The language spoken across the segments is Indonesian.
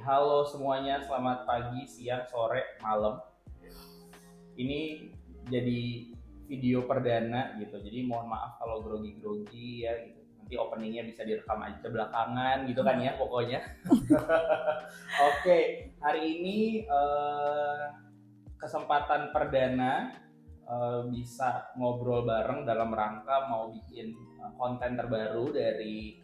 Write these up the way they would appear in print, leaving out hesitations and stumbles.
Halo semuanya, selamat pagi, siang, sore, malam. Ini jadi video perdana gitu, jadi mohon maaf kalau grogi-grogi ya gitu. Nanti openingnya bisa direkam aja belakangan gitu kan ya pokoknya. Oke, hari ini kesempatan perdana bisa ngobrol bareng dalam rangka mau bikin konten terbaru dari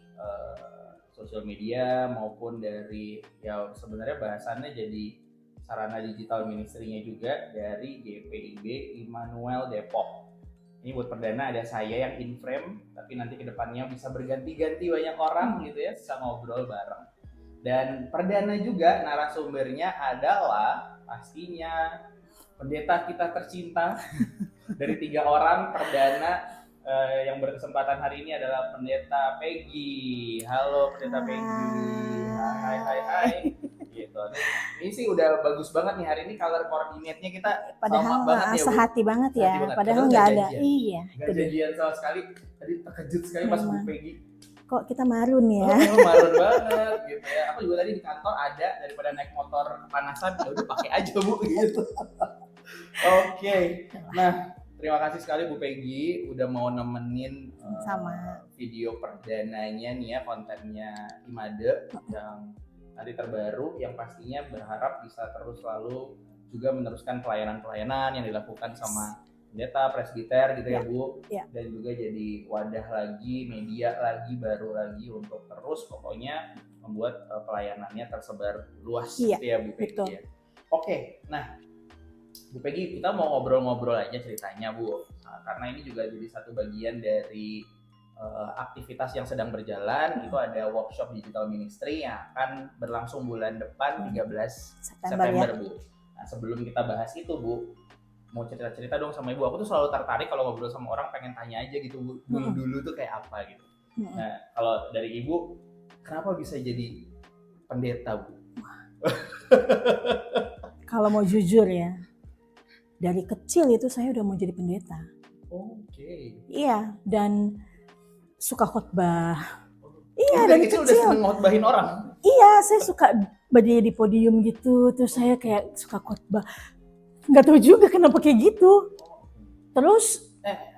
sosial media maupun dari ya sebenarnya bahasannya jadi sarana digital ministry-nya juga dari GPIB Immanuel Depok. Ini buat perdana ada saya yang in frame, tapi nanti kedepannya bisa berganti-ganti banyak orang gitu ya, bisa ngobrol bareng. Dan perdana juga narasumbernya adalah pastinya pendeta kita tercinta dari 3 orang perdana yang berkesempatan hari ini adalah Pendeta Peggy. Halo Pendeta Peggy. Hai. Gitu. Ini sih udah bagus banget nih hari ini color coordinate-nya kita padahal banget ya, sehati banget ya. Padahal nggak ada. Iya. Nggak janjian sama sekali. Tadi terkejut sekali pas Bu Peggy. Kok kita marun ya? Marun banget gitu ya. Aku juga tadi di kantor ada, daripada naik motor kepanasan, ya udah pakai aja Bu gitu. Oke. Nah, terima kasih sekali Bu Peggy udah mau nemenin video perdananya nih ya, kontennya Imade yang nanti terbaru, yang pastinya berharap bisa terus selalu juga meneruskan pelayanan-pelayanan yang dilakukan sama pendeta presbiter gitu ya Bu, dan juga jadi wadah lagi, media lagi, baru lagi untuk terus pokoknya membuat pelayanannya tersebar luas gitu ya Bu Peggy ya. Oke, nah Bu Peggy, kita mau ngobrol-ngobrol aja ceritanya Bu, karena ini juga jadi satu bagian dari aktivitas yang sedang berjalan. Itu ada workshop digital ministry yang akan berlangsung bulan depan 13 September ya. Bu. Nah sebelum kita bahas itu Bu, mau cerita-cerita dong sama Ibu. Aku tuh selalu tertarik kalau ngobrol sama orang, pengen tanya aja gitu Bu, dulu tuh kayak apa gitu. Nah kalau dari Ibu, kenapa bisa jadi pendeta Bu? Kalau mau jujur ya, dari kecil itu saya udah mau jadi pendeta. Oke. Iya, dan suka khotbah. Iya, dari kecil udah seneng khotbahin orang. Iya, saya suka berdiri di podium gitu, terus saya kayak suka khotbah. Nggak tahu juga kenapa kayak gitu. Terus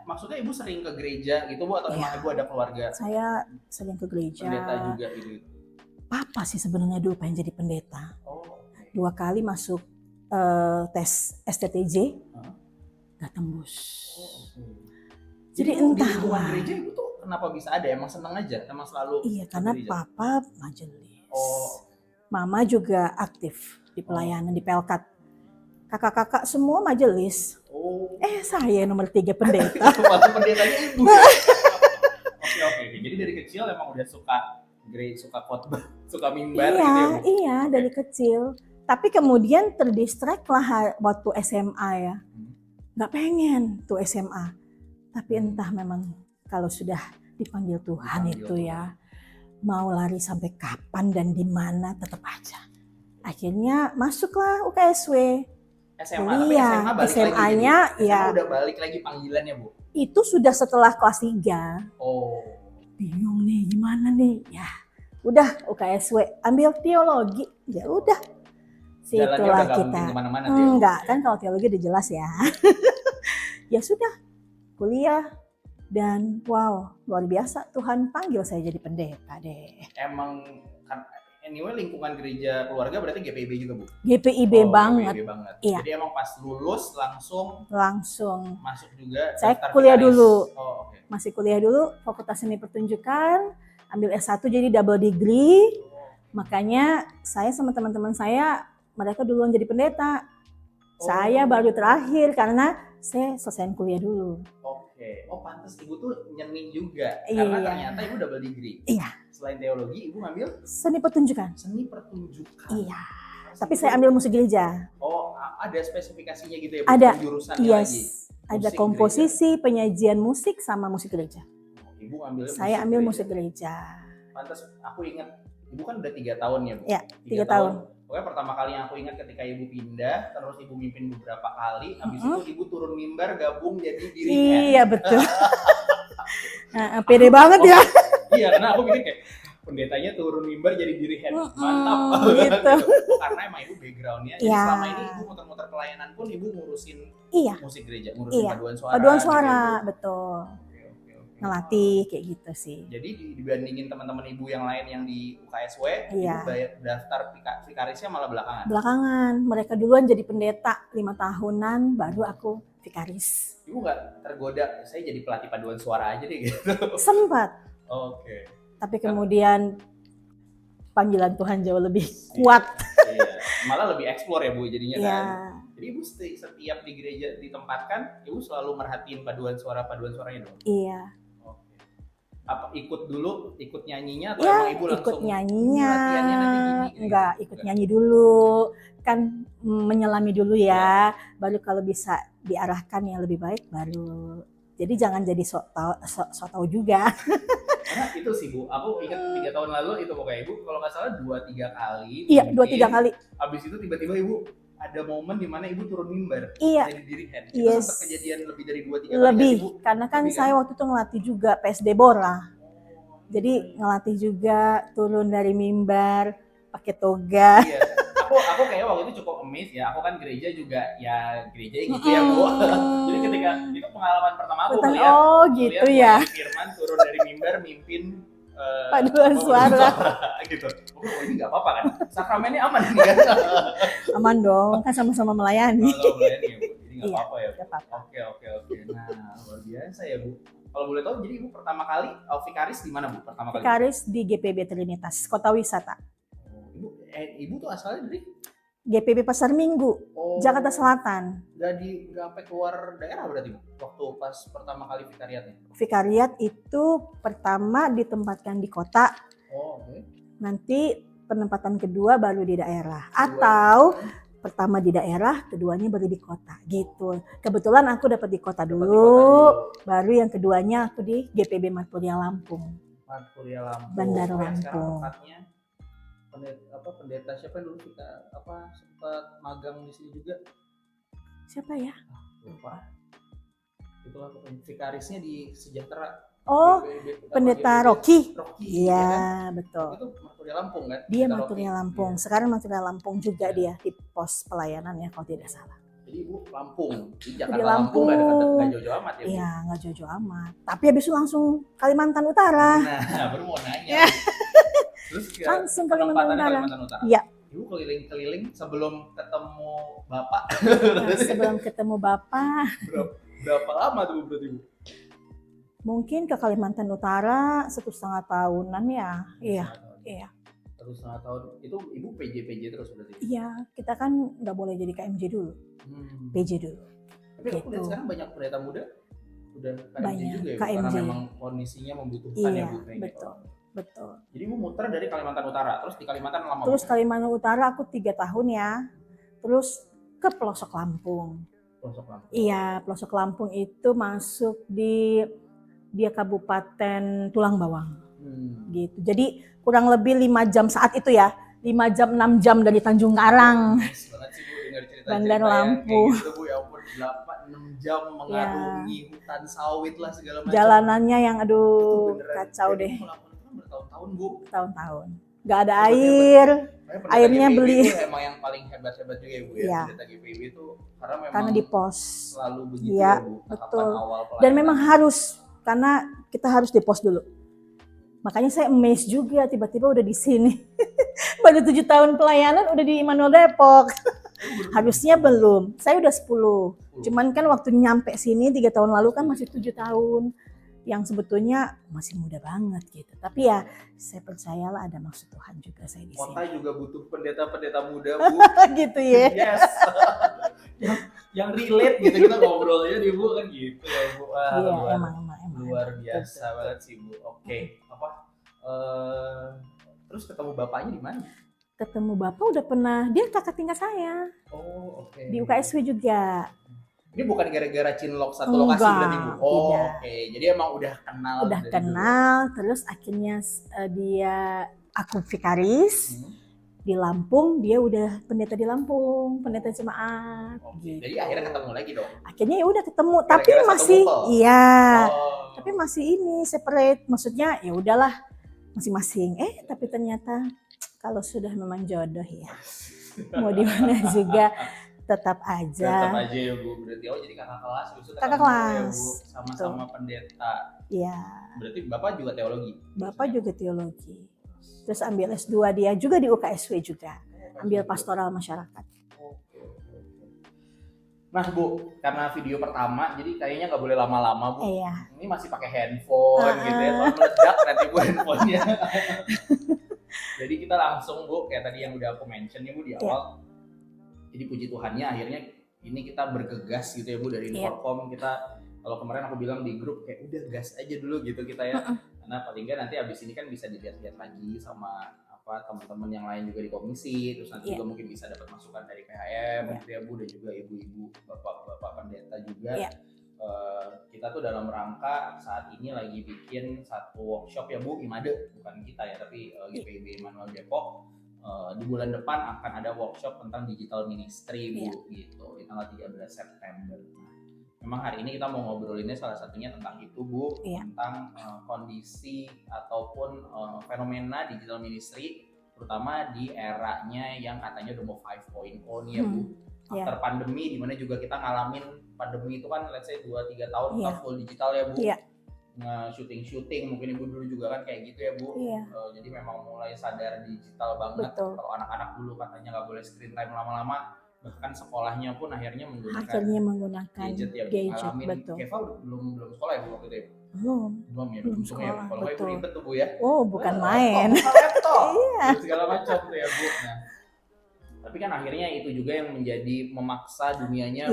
maksudnya Ibu sering ke gereja gitu Bu, atau emang Ibu ada keluarga? Saya sering ke gereja. Pendeta juga gitu. Papa sih sebenarnya dulu pengen jadi pendeta. 2 kali masuk tes STTJ, nggak tembus. Jadi entahlah. Di gereja Ibu tuh kenapa bisa ada? Emang seneng aja? Emang selalu? Iya, karena Papa majelis. Mama juga aktif di pelayanan di Pelkat. Kakak-kakak semua majelis. Saya nomor 3 pendeta. Waktu pendetanya Ibu. Oke. Jadi dari kecil emang udah suka khotbah, suka mimbar gitu ya Bu? Iya, dari kecil. Tapi kemudian terdistract lah waktu SMA ya. Nggak pengen tuh SMA. Tapi entah memang kalau sudah dipanggil Tuhan itu ya, mau lari sampai kapan dan di mana tetap aja. Akhirnya masuklah UKSW. SMA, tapi SMA balik SMA-nya lagi. SMA udah balik lagi panggilannya Bu? Itu sudah setelah kelas 3. Bingung nih gimana nih. Ya, udah UKSW, ambil teologi. Ya udah. Situlah kita. Enggak, kan kalau teologi udah jelas ya. Ya sudah, kuliah. Dan wow, luar biasa Tuhan panggil saya jadi pendeta deh. Emang anyway lingkungan gereja keluarga berarti GPIB juga Bu? GPIB banget. GPIB banget. Iya. Jadi emang pas lulus langsung masuk juga. Saya kuliah dulu. Masih kuliah dulu, Fakultas Seni Pertunjukan, ambil S1 jadi double degree. Makanya saya sama teman-teman saya, mereka duluan jadi pendeta. Saya baru terakhir karena saya selesai kuliah dulu. Pantas Ibu tuh nyeni juga. Karena ternyata Ibu double degree. Iya. Selain teologi, Ibu ngambil? Seni Pertunjukan. Seni Pertunjukan. Iya. Tapi saya ambil musik gereja. Ada spesifikasinya gitu ya? Ada. Jurusannya lagi? Ada komposisi, gereja, penyajian musik sama musik gereja. Ibu ambil saya ambil musik gereja. Pantas aku ingat, Ibu kan udah 3 tahun ya Bu? Iya, 3 tahun. Pokoknya pertama kali yang aku ingat ketika Ibu pindah, terus Ibu mimpin beberapa kali, habis itu Ibu turun mimbar gabung jadi dirinya. Iya betul. Pede banget ya. Iya, karena aku mikir kayak, pendetanya turun mimbar jadi dirihen. Mantap. Gitu. Karena emang ibu backgroundnya. Jadi Iya. selama ini ibu muter-muter pelayanan pun ibu ngurusin Iya. musik gereja, ngurusin Iya. paduan suara. Paduan suara, gitu ya, Bu? betul. Oke. Ngelatih kayak gitu sih. Jadi dibandingin teman-teman ibu yang lain yang di UKSW, Iya. ibu bayar daftar vikarisnya malah belakangan. Belakangan, mereka duluan jadi pendeta 5 tahunan, baru aku vikaris. Ibu nggak tergoda, saya jadi pelatih paduan suara aja deh gitu. Sempat, Oke. tapi kemudian panggilan Tuhan jauh lebih kuat. Iya. Malah lebih explore ya Bu jadinya Iya. kan. Jadi ibu setiap di gereja ditempatkan, ibu selalu merhatiin paduan suaranya dong. Iya. Oke. Apa ikut nyanyinya atau Ya, emang ibu langsung ikut nyanyinya. latihannya nanti gini? Enggak, ikut nyanyi dulu. Kan menyelami dulu ya. Baru kalau bisa diarahkan yang lebih baik baru. Jadi jangan jadi sok tahu juga. Karena itu sih Bu, aku ingat 3 tahun lalu itu pokoknya ibu kalau nggak salah 2-3 kali. Iya, 2-3 kali. Habis itu tiba-tiba ibu ada momen di mana ibu turun mimbar. Iya. Jadi dirihen. Itu Yes. sempat kejadian lebih dari 2-3 kali. Lebih, nggak sih, Bu? karena kan Lebih, saya waktu itu ngelatih juga PSD Bora. Jadi ngelatih juga turun dari mimbar, pakai toga. Iya. Aku kayak waktu itu cukup amazed ya. Aku kan gereja juga ya gereja gitu ya Bu. Jadi ketika itu pengalaman pertama aku melihat. Oh gitu ya. Firman turun dari mimbar mimpin Paduan suara. Gitu. Oh ini nggak apa-apa kan? Sakramennya aman ini kan? Aman dong, kan sama-sama melayani. Kalau melayani ya Bu. Jadi nggak Iya, apa-apa ya Bu. nggak apa-apa. Oke. Nah luar biasa ya Bu. Kalau boleh tahu jadi ibu pertama kali vikaris di mana Bu? Pertama kali? Vikaris di GPB Trinitas, Kota Wisata. Ibu tuh asalnya dari GPB Pasar Minggu, Jakarta Selatan. Nggak sampai keluar daerah berarti Bu? Waktu pas pertama kali vikariatnya? Vikariat itu pertama ditempatkan di kota, Oke. nanti penempatan kedua baru di daerah. Atau pertama di daerah, keduanya baru di kota gitu. Kebetulan aku dapat di kota dulu, baru yang keduanya aku di GPB Maturia Lampung. Maturia Lampung. Bandar Sekarang Lampung. tempatnya pendeta siapa dulu kita sempat magang di sini juga? Siapa ya? Lupa. Itulah pokoknya vikarisnya di Sejahtera. Oh, Pendeta Rocky. Iya, kan? betul. Itu Maturia Lampung kan? Dia Pendeta Maturia Rocky. Lampung. Iya. Sekarang Maturia Lampung juga dia di pos pelayanannya kalau tidak salah. Jadi Ibu Lampung. Di Jakarta Di Lampung nggak Lampung. nggak jauh-jauh amat ya Bu? Iya, nggak jauh-jauh amat. Tapi habis itu langsung Kalimantan Utara. Nah, baru mau nanya. Terus Langsung Kalimantan Utara. Kalimantan Utara. Iya. Ibu keliling-keliling sebelum ketemu Bapak. Nah, sebelum ketemu Bapak, Berapa lama tuh berarti Bu? mungkin ke Kalimantan Utara 1,5 tahunan ya. Iya. 1,5 tahun. Itu Ibu PJ terus berarti? Iya, kita kan nggak boleh jadi KMJ dulu, PJ dulu. Tapi aku lihat sekarang banyak pendeta muda udah KMJ Banyak, juga ya, KMJ. karena memang kondisinya membutuhkan ya Iya, Bu. kayak gitu. betul. Jadi Ibu muter dari Kalimantan Utara, terus di Kalimantan lama. Terus Bu? Kalimantan Utara aku 3 tahun ya. Terus ke pelosok Lampung. Pelosok Lampung. Iya, pelosok Lampung itu masuk di dia Kabupaten Tulang Bawang. Gitu. Jadi kurang lebih 5 jam saat itu ya. 5 jam 6 jam dari Tanjung Karang. Nice banget sih Bu dengar cerita Bandar Lampung. Kayak gitu Bu, ya ampun 8-6 jam mengarungi hutan sawit lah segala macam. Jalanannya yang Itu aduh beneran. kacau Jadi deh. melakukan itu bertahun-tahun Bu. Tahun-tahun. Gak ada air. Airnya GPIB beli. itu emang yang paling hebat-hebat juga ya Bu ya. Iya. Pendeta GPIB itu karena memang Karena di pos. selalu begitu Iya, ya Bu. Tahapan betul. awal Dan pelayanan. memang harus. Karena kita harus di pos dulu. Makanya saya amazed juga tiba-tiba udah di sini. Baru 7 tahun pelayanan udah di Immanuel Depok. Harusnya belum. Saya udah 10. Cuman kan waktu nyampe sini 3 tahun lalu kan masih 7 tahun. Yang sebetulnya masih muda banget gitu. Tapi ya saya percayalah ada maksud Tuhan juga saya di Kota sini. juga butuh pendeta-pendeta muda Bu. Gitu ya. Yes. yang relate gitu kita ngobrolnya di Bu kan gitu ya Bu. Wah, Iya, emang. luar biasa banget sih Bu. Oke, terus ketemu bapaknya di mana? Ketemu Bapak udah pernah, dia kakak tingkat saya. Oh, oke. Di UKSW juga. Ini bukan gara-gara cinlok satu Enggak, lokasi berarti Bu. Oh, tidak. oke. Jadi emang udah kenal Udah dari kenal, terus akhirnya aku vikaris dulu. di Lampung, dia udah pendeta di Lampung, pendeta jemaat. Oke. Gitu. Jadi akhirnya ketemu lagi dong. Akhirnya ya udah ketemu, Gara-gara tapi satu masih, kumpul? iya, Oh. tapi masih ini separate. Maksudnya ya udahlah, masing-masing. Tapi ternyata kalau sudah memang jodoh ya, mau di mana juga tetap aja. Tetap aja ya Bu. Berarti jadi kakak kelas, Kakak kelas ya Bu, sama-sama pendeta. Iya. Berarti Bapak juga teologi? Bapak juga teologi. Terus ambil S2 dia juga di UKSW juga. Ambil pastoral masyarakat. Nah Bu, karena video pertama, jadi kayaknya nggak boleh lama-lama Bu. Iya. Ini masih pakai handphone gitu ya, kalau meledak nanti Bu handphonenya. Jadi kita langsung Bu, kayak tadi yang udah aku mention nih Bu di awal. Jadi puji Tuhannya akhirnya ini kita bergegas gitu ya Bu dari Inforkom. Kita kalau kemarin aku bilang di grup kayak udah gas aja dulu gitu kita ya. Karena paling nggak nanti abis ini kan bisa dilihat-lihat lagi sama teman-teman yang lain juga di komisi, terus nanti juga mungkin bisa dapat masukan dari PHM gitu ya Bu, dan juga ibu-ibu, bapak-bapak pendeta juga. Kita tuh dalam rangka saat ini lagi bikin satu workshop ya Bu, IMADE, bukan kita ya, tapi GPIB Immanuel Depok. Di bulan depan akan ada workshop tentang digital ministry Bu, gitu, di tanggal 13 September. Memang hari ini kita mau ngobrolinnya salah satunya tentang itu Bu, tentang kondisi ataupun fenomena digital ministry, terutama di eranya yang katanya udah mau 5.0 nih ya Bu. After pandemi, dimana juga kita ngalamin pandemi itu kan let's say 2-3 tahun kita full digital ya Bu. Syuting mungkin Ibu dulu juga kan kayak gitu ya Bu. Jadi memang mulai sadar digital banget. Kalau anak-anak dulu katanya nggak boleh screen time lama-lama, bahkan sekolahnya pun akhirnya menggunakan gadget ya. Betul. Keva belum sekolah ya Bu waktu itu ya? Belum ya, belum sekolah. Ya. Kalau itu ribet tuh Bu ya. Bukan main. Laptop. Segala macam tuh ya Bu. Nah, tapi kan akhirnya itu juga yang menjadi memaksa dunianya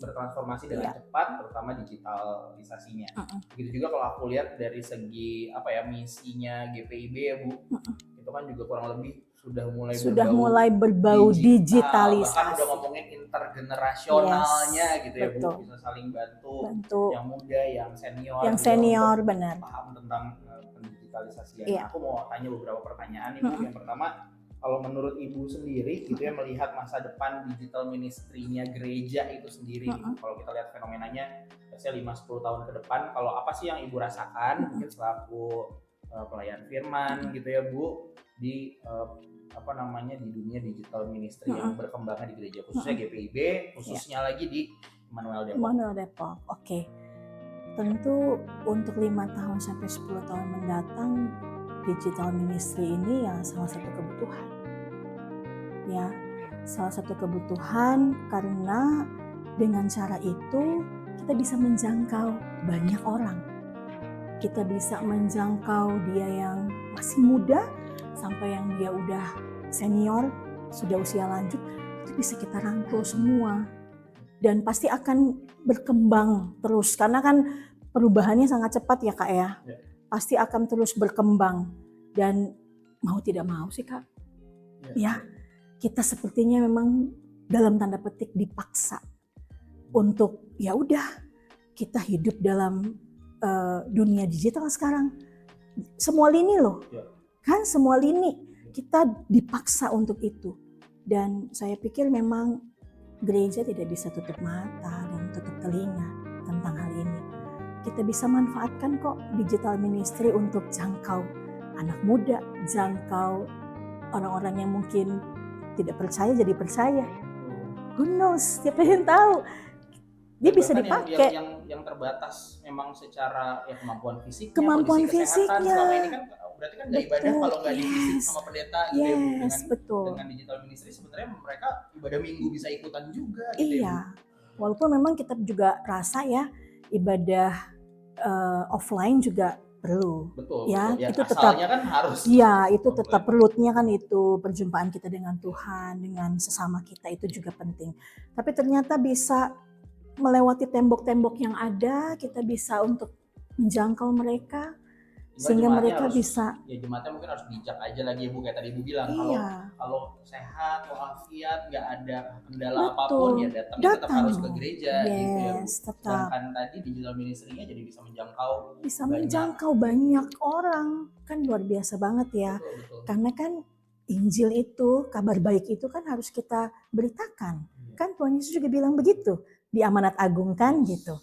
bertransformasi dengan cepat, terutama digitalisasinya. Begitu juga kalau aku lihat dari segi misinya GPIB ya Bu, itu kan juga kurang lebih sudah mulai berbau digitalisasi. Bahkan udah ngomongin intergenerasionalnya gitu ya Bu, bisa saling bantu. Yang muda, yang senior benar. Paham tentang pendigitalisasian. Aku mau tanya beberapa pertanyaan nih Bu. Yang pertama, kalau menurut Ibu sendiri gitu ya, melihat masa depan digital ministry-nya gereja itu sendiri, kalau kita lihat fenomenanya biasanya 5-10 tahun ke depan, kalau apa sih yang Ibu rasakan mungkin selaku pelayan firman gitu ya Bu, di di dunia digital ministry yang berkembangnya di gereja, khususnya GPIB, khususnya lagi di Immanuel Depok. Oke. Tentu untuk 5 tahun sampai 10 tahun mendatang, digital ministry ini ya salah satu kebutuhan. Salah satu kebutuhan karena dengan cara itu kita bisa menjangkau banyak orang. Kita bisa menjangkau dia yang masih muda sampai yang dia udah senior, sudah usia lanjut, itu bisa kita rangkul semua. Dan pasti akan berkembang terus karena kan perubahannya sangat cepat ya Kak ya. Pasti akan terus berkembang dan mau tidak mau sih Kak, kita sepertinya memang dalam tanda petik dipaksa untuk ya udah kita hidup dalam dunia digital sekarang, semua lini loh, kan semua lini kita dipaksa untuk itu. Dan saya pikir memang gereja tidak bisa tutup mata dan tutup telinga tentang hal ini. Kita bisa manfaatkan kok digital ministry untuk jangkau anak muda, jangkau orang-orang yang mungkin tidak percaya jadi percaya. Who knows? Siapa yang tahu? Dia bisa dipakai. Yang terbatas memang secara kemampuan fisiknya, kemampuan fisiknya. Selama ini kan berarti kan nggak ibadah kalau nggak divisit sama pendeta gitu ya. Dengan digital ministry sebenarnya mereka ibadah minggu bisa ikutan juga. Gitu ya. Walaupun memang kita juga rasa ya ibadah offline juga perlu. Betul. Itu tetap kan harus. Itu tetap perlunya kan itu perjumpaan kita dengan Tuhan, dengan sesama kita itu juga penting. Tapi ternyata bisa melewati tembok-tembok yang ada, kita bisa untuk menjangkau mereka sehingga mereka bisa. Jemaatnya mungkin harus bijak aja lagi Bu, kayak tadi Ibu bilang kalau sehat walafiat nggak ada kendala apapun ya datang tetap harus ke gereja gitu ya Bu. Sedangkan tadi digital ministry-nya jadi bisa menjangkau banyak orang, kan luar biasa banget ya. Betul. Karena kan Injil itu, kabar baik itu kan harus kita beritakan. Kan Tuhan Yesus juga bilang begitu di Amanat Agung kan gitu.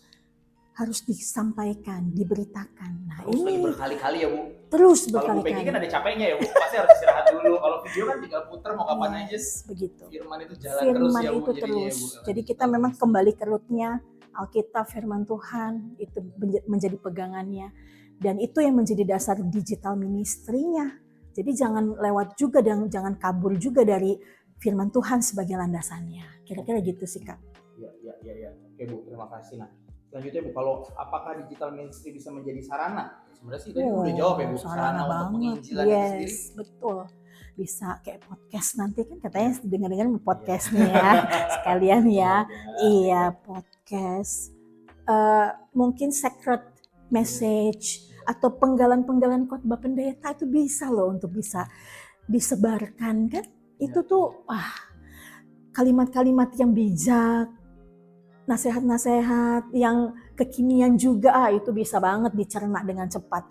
Harus disampaikan, diberitakan. Nah, ini berkali-kali ya Bu. terus Kalau Bu Peggy berkali-kali. kan ada capeknya ya Bu, pasti harus istirahat dulu. Kalau video kan tinggal puter mau kapan aja. Begitu. Firman itu jalan Firman terus ya Bu. itu Jadinya terus. ya Bu. Jadi kita memang kembali ke rootnya, Alkitab, firman Tuhan itu menjadi pegangannya. Dan itu yang menjadi dasar digital ministry-nya. Jadi jangan lewat juga dan jangan kabur juga dari firman Tuhan sebagai landasannya. Kira-kira gitu sih Kak. Iya. Oke Bu, terima kasih. Nah, selanjutnya Bu, kalau apakah digital ministry bisa menjadi sarana? Sebenarnya sih tadi udah jawab ya Bu, sarana untuk penginjilan itu sendiri. Betul. Bisa kayak podcast nanti kan katanya dengar-dengar podcast nih ya. Sekalian ya. Iya, podcast. Mungkin secret message atau penggalan-penggalan khotbah pendeta itu bisa loh untuk bisa disebarkan kan. Itu tuh kalimat-kalimat yang bijak, nasihat-nasihat yang kekinian juga itu bisa banget dicerna dengan cepat.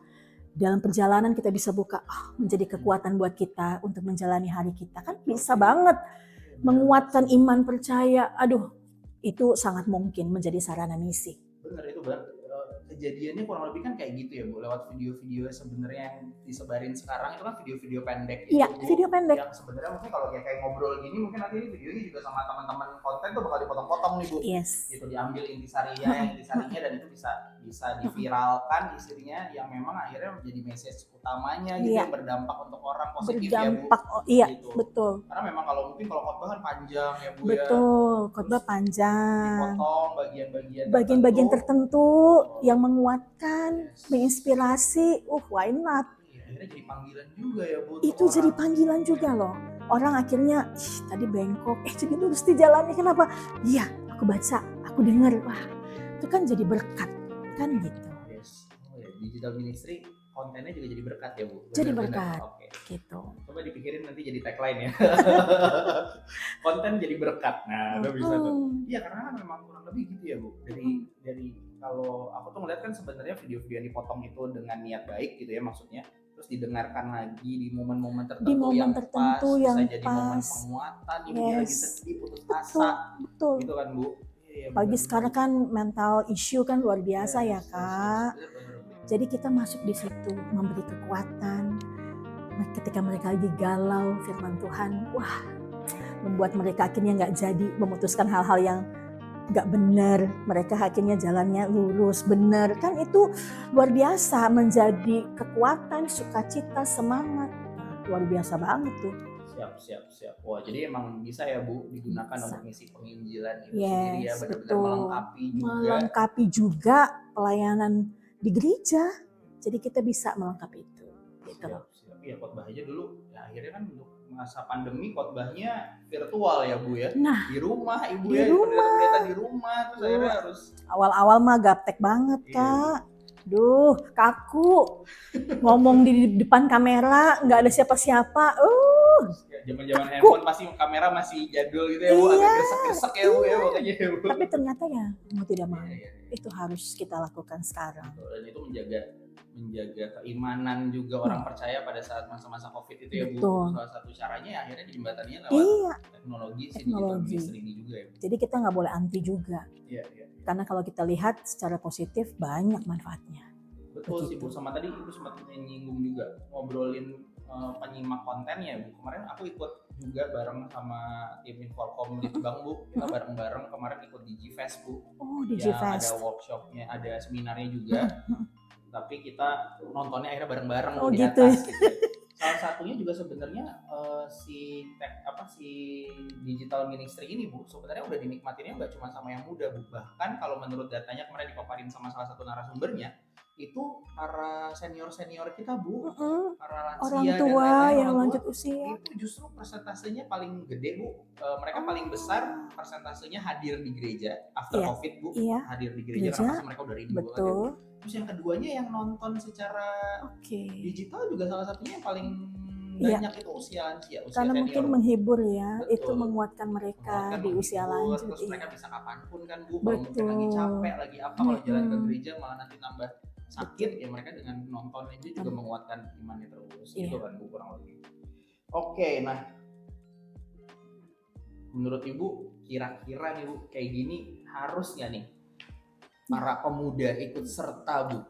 Dalam perjalanan kita bisa buka menjadi kekuatan buat kita untuk menjalani hari kita kan bisa banget menguatkan iman percaya. Aduh, itu sangat mungkin menjadi sarana misi. Benar itu kejadiannya kurang lebih kan kayak gitu ya Bu, lewat video-video sebenarnya yang disebarin sekarang itu kan video-video pendek Iya, Bu, video pendek yang sebenarnya mungkin kalau kayak ngobrol gini mungkin nanti ini videonya juga sama teman-teman konten tuh bakal dipotong-potong nih Bu. Yes. Gitu diambil intisarinya dan itu bisa diviralkan isinya yang memang akhirnya menjadi message utamanya gitu yang berdampak untuk orang positif berdampak, ya Bu. Iya, gitu. Betul. Karena memang kalau khotbah kan panjang ya Bu. Betul, khotbah panjang. Dipotong bagian-bagian tertentu yang menguatkan, menginspirasi. Why not? Akhirnya jadi panggilan juga ya Bu. Itu jadi panggilan juga loh. Orang akhirnya, tadi bengkok, jadi lurus di jalannya kenapa? Iya, aku baca, aku dengar, wah itu kan jadi berkat, kan gitu. Yes. Digital ministry kontennya juga jadi berkat ya Bu. Jadi berkat, gitu. Coba dipikirin nanti jadi tagline ya. Konten jadi berkat. Nah, udah bisa tuh. Iya karena kan memang kurang lebih gitu ya Bu. Dari kalau aku tuh ngeliat kan sebenarnya video-video yang dipotong itu dengan niat baik gitu ya maksudnya. Terus didengarkan lagi di momen-momen tertentu yang pas, bisa jadi momen penguatan, ibunya lagi sedih, putus asa. Betul. Gitu kan Bu. Apalagi sekarang kan mental issue kan luar biasa ya Kak. Jadi kita masuk di situ, memberi kekuatan. Ketika mereka lagi galau, firman Tuhan, membuat mereka akhirnya nggak jadi memutuskan hal-hal yang nggak benar. Mereka akhirnya jalannya lurus, benar. Kan itu luar biasa, menjadi kekuatan, sukacita, semangat. Luar biasa banget tuh. Siap. Wah, jadi emang bisa ya Bu digunakan untuk misi penginjilan itu sendiri ya, benar-benar melengkapi juga pelayanan di gereja. Jadi kita bisa melengkapi itu. Gitu loh. Iya, khotbah aja dulu. Ya, akhirnya kan untuk masa pandemi khotbahnya virtual ya Bu ya. Nah, di rumah Ibu di ya, rumah. di rumah terus akhirnya harus awal-awal mah gaptek banget Kak. Duh, kaku. Ngomong di depan kamera, nggak ada siapa-siapa. Zaman-zaman handphone pasti kamera masih jadul gitu ya Bu, agak gesek-gesek ya Bu ya makanya ya Bu. Tapi ternyata ya mau tidak mau itu harus kita lakukan sekarang. Dan itu menjaga keimanan juga orang percaya pada saat masa-masa Covid itu ya Bu. Salah satu caranya ya akhirnya dijembataninya lewat teknologi ini juga ya Bu. Jadi kita nggak boleh anti juga. Iya. Karena kalau kita lihat secara positif banyak manfaatnya. Betul sih Bu, sama tadi Ibu sempat menyinggung juga ngobrolin penyimak kontennya Bu. Kemarin aku ikut juga bareng sama tim Inforkom Litbang Bu. Kita bareng-bareng kemarin ikut DigiFest Bu. DigiFest. Ada workshopnya, ada seminarnya juga. Tapi kita nontonnya akhirnya bareng-bareng di gitu. atas gitu. Salah satunya juga sebenarnya si digital ministry ini Bu, sebenarnya udah dinikmatinnya nggak cuma sama yang muda Bu. Bahkan kalau menurut datanya kemarin dipaparin sama salah satu narasumbernya, itu para senior kita Bu, para lansia orang tua yang lanjut usia, itu justru persentasenya paling gede Bu. Mereka paling besar persentasenya hadir di gereja after Covid Bu, hadir di gereja karena mereka udah rindu banget ya, Bu. Terus yang keduanya yang nonton secara digital juga salah satunya yang paling banyak itu usia lansia, karena senior. Mungkin menghibur ya. Betul. Itu menguatkan mereka di usia lanjut. Terus mereka bisa kapanpun kan Bu, kalau mungkin lagi capek lagi apa, kalau jalan ke gereja malah nanti nambah sakit ya, mereka dengan nonton itu juga menguatkan imannya terus. Itu kan Bu kurang lebih. Oke, nah menurut Ibu kira-kira nih Bu kayak gini harusnya nih para pemuda ikut serta Bu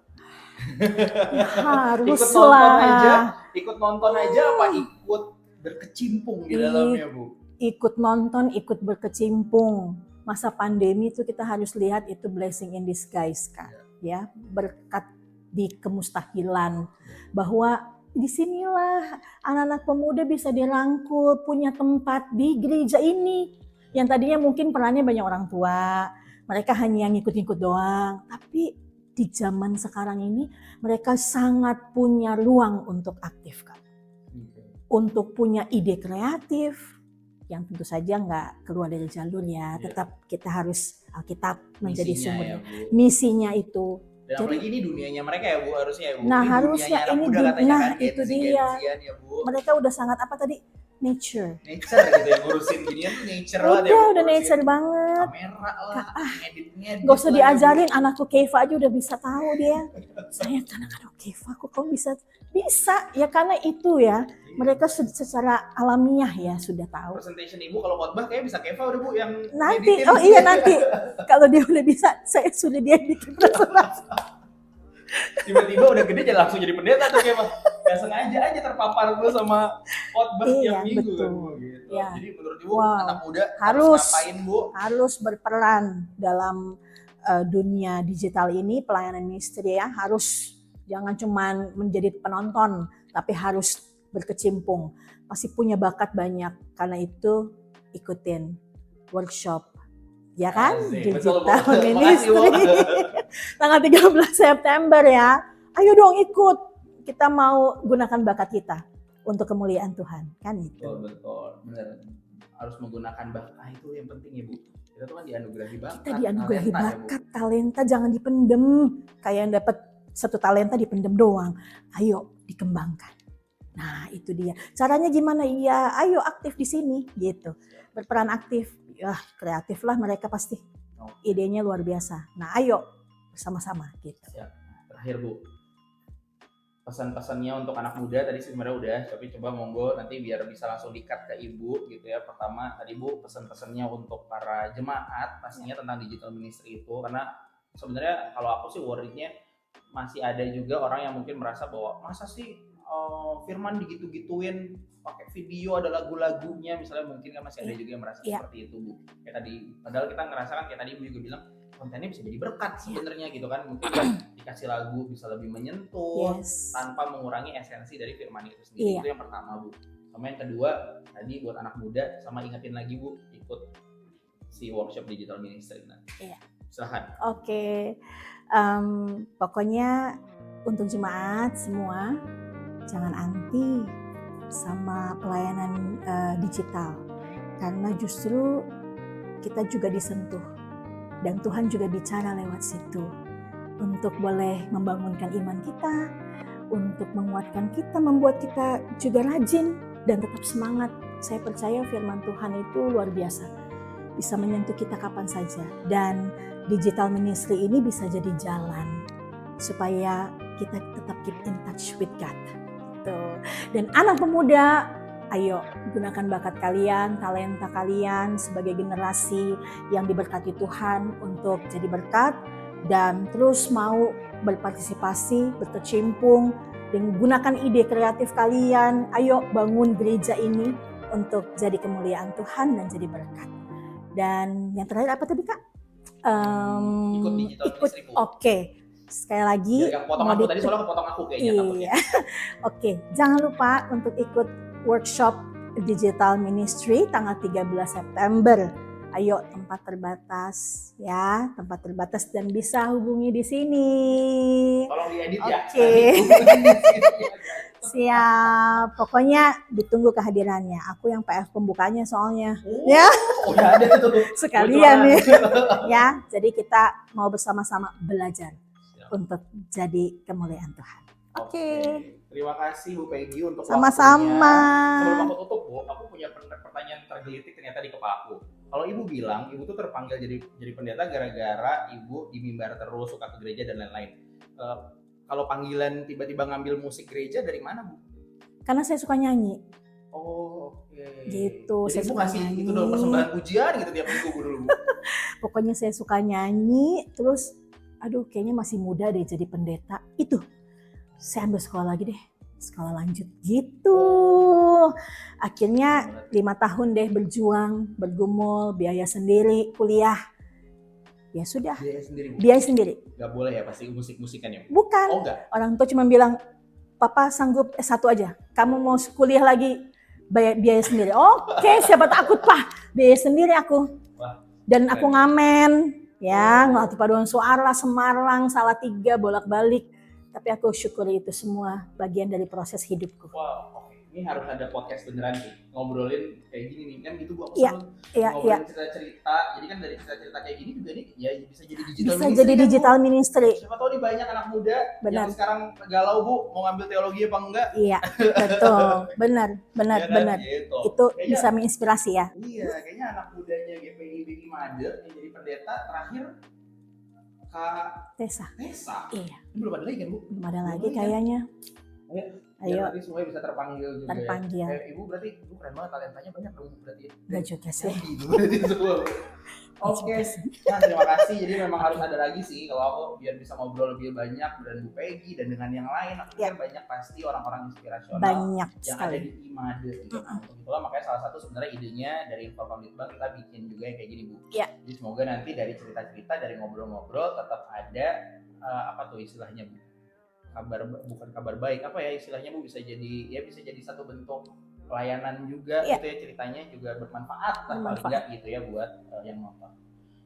Haruslah. Ikut nonton aja apa ikut berkecimpung di dalamnya, Bu? Ikut nonton, ikut berkecimpung. Masa pandemi itu kita harus lihat itu blessing in disguise, Kak. Ya, berkat di kemustahilan. Bahwa disinilah anak-anak pemuda bisa dirangkul, punya tempat di gereja ini. Yang tadinya mungkin perannya banyak orang tua, mereka hanya ngikut-ngikut doang. Tapi di zaman sekarang ini mereka sangat punya ruang untuk aktif, Kak. Untuk punya ide kreatif, yang tentu saja nggak keluar dari jalur ya, tetap kita harus Alkitab menjadi sumbernya. Misinya itu. Dan apalagi ini dunianya mereka ya Bu, harusnya ya Bu. Nah ini harusnya ini muda katanya kan, itu dia. Ya, Bu. Mereka udah sangat apa tadi? Nature gitu ya, ngurusin ginian tuh nature banget ya. Udah nature banget. Kamera lah, ngedit. Gak usah diajarin, anakku Keva aja udah bisa tahu dia. Saya anak-anak Keva, kok kamu bisa ya karena itu ya. Mereka secara alamiah ya sudah tahu. Presentation Ibu kalau khotbah kayak bisa Keva udah Bu yang nanti. Oh iya nanti. Kalau dia udah bisa, saya sudah dia bikin presentasi. Tiba-tiba udah gede jadi langsung jadi pendeta tuh Keva. Ya sengaja aja terpapar gue sama khotbah tiap minggu kan Bu gitu. Ya. Jadi menurut Ibu anak muda harus ngapain Bu? Harus berperan dalam dunia digital ini, pelayanan ministry ya. Harus jangan cuma menjadi penonton, tapi harus berkecimpung, pasti punya bakat banyak, karena itu ikutin workshop ya kan. Digital Ministry tanggal 13 September ya, ayo dong ikut, kita mau gunakan bakat kita untuk kemuliaan Tuhan kan itu. Betul, benar, harus menggunakan bakat itu yang penting ya Bu. Kita tuh kan dianugerahi bakat, kita dianugerahi bakat, talenta jangan dipendem, kayak yang dapat satu talenta dipendem doang, ayo dikembangkan. Nah itu dia, caranya gimana? Iya, ayo aktif di sini gitu, berperan aktif, ya kreatif lah mereka pasti, idenya luar biasa. Nah ayo bersama-sama gitu. Ya, terakhir Bu, pesan-pesannya untuk anak muda tadi sebenarnya udah, tapi coba monggo nanti biar bisa langsung di-cut ke Ibu gitu ya. Pertama tadi Bu pesan-pesannya untuk para jemaat pastinya tentang digital ministry itu, karena sebenarnya kalau aku sih worry-nya masih ada juga orang yang mungkin merasa bahwa masa sih firman digitu-gituin pakai video ada lagu-lagunya misalnya, mungkin kan masih ada juga yang merasa seperti itu Bu. Kayak tadi, padahal kita ngerasakan kayak tadi Ibu juga bilang kontennya bisa jadi berkat sebenarnya gitu kan, mungkin kan dikasih lagu bisa lebih menyentuh tanpa mengurangi esensi dari firman itu sendiri. Itu yang pertama Bu. Sama yang kedua tadi buat anak muda, sama ingetin lagi Bu, ikut si workshop digital ministry nanti. Silahkan. Oke. Pokoknya untuk jemaat semua jangan anti sama pelayanan digital, karena justru kita juga disentuh dan Tuhan juga bicara lewat situ untuk boleh membangunkan iman kita, untuk menguatkan kita, membuat kita juga rajin dan tetap semangat. Saya percaya firman Tuhan itu luar biasa, bisa menyentuh kita kapan saja, dan digital ministry ini bisa jadi jalan supaya kita tetap keep in touch with God. Dan anak pemuda, ayo gunakan bakat kalian, talenta kalian sebagai generasi yang diberkati Tuhan untuk jadi berkat, dan terus mau berpartisipasi, berkecimpung, dan gunakan ide kreatif kalian. Ayo bangun gereja ini untuk jadi kemuliaan Tuhan dan jadi berkat. Dan yang terakhir apa tadi Kak? Ikut. Oke. Sekali lagi, potong aku tadi soalnya kepotong aku kayaknya. Iya. Oke, jangan lupa untuk ikut workshop digital ministry tanggal 13 September. Ayo, tempat terbatas ya, tempat terbatas dan bisa hubungi di sini. Tolong diedit ya. Oke. Siap, pokoknya ditunggu kehadirannya. Aku yang PF pembukanya soalnya. Ya. Udah ada tuh. Sekalian nih. Ya, jadi kita mau bersama-sama belajar untuk jadi kemuliaan Tuhan. Oke. Terima kasih Bu Peggy untuk sama-sama. Sebelum aku tutup Bu, aku punya pertanyaan tergelitik ternyata di kepala aku. Kalau Ibu bilang Ibu tuh terpanggil jadi pendeta gara-gara Ibu di mimbar terus, suka ke gereja dan lain-lain. Kalau panggilan tiba-tiba ngambil musik gereja dari mana Bu? Karena saya suka nyanyi. Oh, oke. Gitu. Jadi Ibu ngasih itu dalam persembahan pujian gitu tiap minggu dulu Bu. Pokoknya saya suka nyanyi, terus aduh kayaknya masih muda deh jadi pendeta. Itu saya ambil sekolah lagi deh, sekolah lanjut gitu. Akhirnya 5 tahun deh berjuang, bergumul, biaya sendiri, kuliah. Ya sudah. Biaya sendiri. Biaya sendiri. Gak boleh ya pasti musik-musikan ya? Bukan. Oh enggak. Orang tua cuma bilang, papa sanggup S1 aja. Kamu mau kuliah lagi biaya sendiri. Oke, siapa takut pak? Biaya sendiri aku. Wah, dan aku ngamen, ya ngelatih paduan suara, Semarang, Salatiga, bolak-balik. Tapi aku syukuri itu semua bagian dari proses hidupku. Wow, oke. Ini harus ada podcast beneran sih, ngobrolin kayak gini nih kan gitu Bu. Iya, ngobrolin cerita-cerita. Jadi kan dari cerita-cerita kayak gini juga nih ya bisa jadi digital bisa ministry. Jadi kan, digital Bu? ministry. Siapa tahu nih banyak anak muda Benar. yang sekarang galau Bu mau ngambil teologi apa enggak? Iya, betul. Benar. Ya kan? Gitu. Itu Kayaknya, bisa menginspirasi ya. Iya, kayaknya anak mudanya GPI BI Made yang jadi pendeta terakhir Kak Tessa. Iya. Ini belum ada lagi kan Bu? Belum ada lagi kayaknya. Ayo. Nanti semuanya bisa terpanggil juga. Terpanggil. Ya. Ibu berarti ibu keren banget, talentanya banyak dong berarti. Gak juga sih. Oke, nah terima kasih. Jadi memang harus ada lagi sih kalau aku biar bisa ngobrol lebih banyak dan Bu Peggy dan dengan yang lain. Aku pikir banyak pasti orang-orang inspirasional banyak yang sekali. ada di IMADE gitu. Itulah makanya salah satu sebenarnya idenya dari Informal Litbang kita bikin juga yang kayak gini Bu. Iya. Jadi semoga nanti dari cerita-cerita dari ngobrol-ngobrol tetap ada apa tuh istilahnya Bu? Bukan kabar baik, apa ya istilahnya Bu, bisa jadi satu bentuk pelayanan juga gitu ya, ceritanya juga bermanfaat lah paling enggak gitu ya buat yang nonton.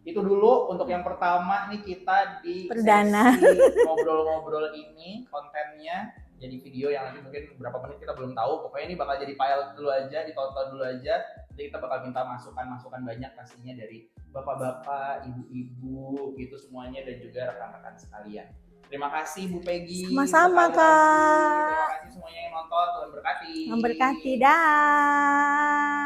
Itu dulu untuk yang pertama nih kita di Perdana. sesi ngobrol-ngobrol ini, kontennya jadi video yang nanti mungkin berapa menit kita belum tahu, pokoknya ini bakal jadi file dulu aja, ditonton dulu aja. Nanti kita bakal minta masukan banyak pastinya dari bapak-bapak, ibu-ibu gitu semuanya dan juga rekan-rekan sekalian. Terima kasih Bu Peggy. Sama-sama Kak. Terima kasih semuanya yang nonton. Tuhan berkati. Memberkati. Dah.